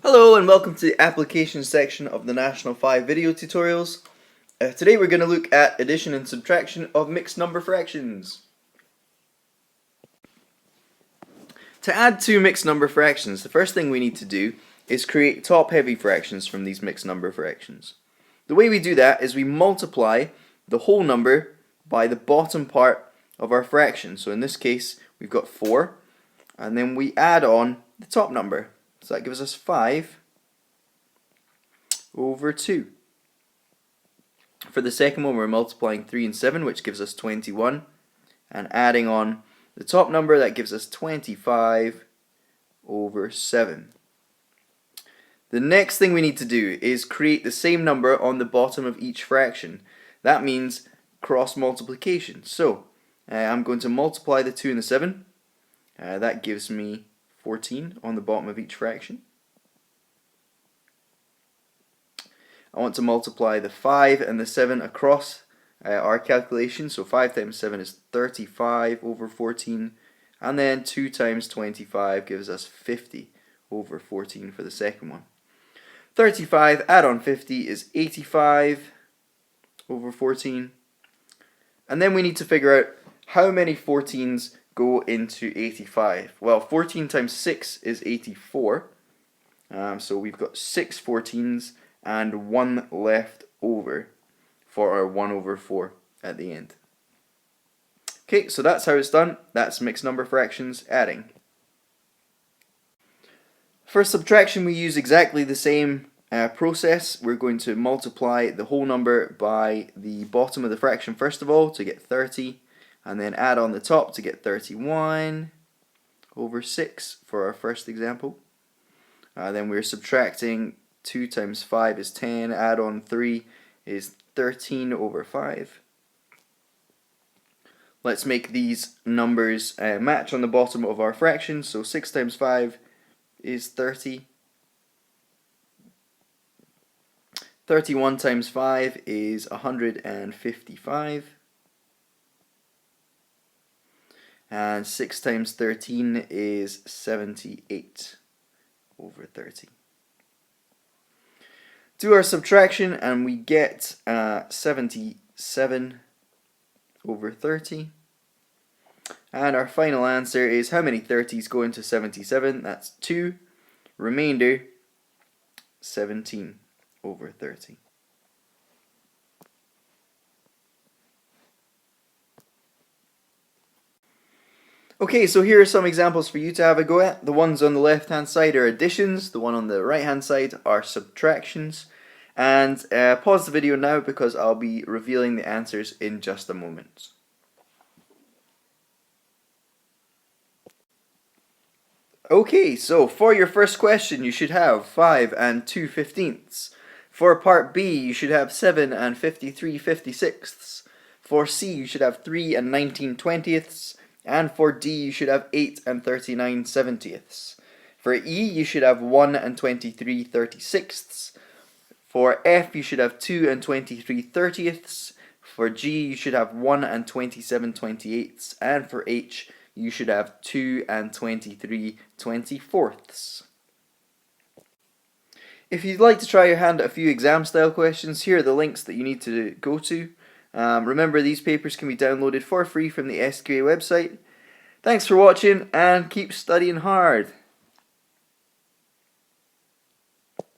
Hello and welcome to the application section of the National 5 video tutorials. Today we're going to look at addition and subtraction of mixed number fractions. To add two mixed number fractions, the first thing we need to do is create top-heavy fractions from these mixed number fractions. The way we do that is we multiply the whole number by the bottom part of our fraction. So in this case we've got 4, and then we add on the top number. So that gives us 5 over 2. For the second one, we're multiplying 3 and 7, which gives us 21. And adding on the top number, that gives us 25 over 7. The next thing we need to do is create the same number on the bottom of each fraction. That means cross multiplication. So I'm going to multiply the 2 and the 7. That gives me 14 on the bottom of each fraction. I want to multiply the 5 and the 7 across our calculation. So 5 times 7 is 35 over 14. And then 2 times 25 gives us 50 over 14 for the second one. 35 add on 50 is 85 over 14. And then we need to figure out how many 14s go into 85. Well, 14 times 6 is 84. So we've got 6 14s and 1 left over for our 1 over 4 at the end. Okay, so that's how it's done. That's mixed number fractions adding. For subtraction, we use exactly the same process. We're going to multiply the whole number by the bottom of the fraction first of all to get 30. And then add on the top to get 31 over 6 for our first example. Then we're subtracting 2 times 5 is 10, add on 3 is 13 over 5. Let's make these numbers match on the bottom of our fraction. So 6 times 5 is 30. 31 times 5 is 155. And 6 times 13 is 78 over 30. Do our subtraction and we get 77 over 30. And our final answer is how many 30s go into 77? That's 2. Remainder 17 over 30. Okay, so here are some examples for you to have a go at. The ones on the left hand side are additions, the one on the right hand side are subtractions. And pause the video now because I'll be revealing the answers in just a moment. Okay, so for your first question you should have 5 and 2/15. For part B you should have 7 and 53/56. For C you should have 3 and 19/20. And for D, you should have 8 and 39/70. For E, you should have 1 and 23/36. For F, you should have 2 and 23/30. For G, you should have 1 and 27/28. And for H, you should have 2 and 23/24. If you'd like to try your hand at a few exam style questions, here are the links that you need to go to. Remember, these papers can be downloaded for free from the SQA website. Thanks for watching and keep studying hard.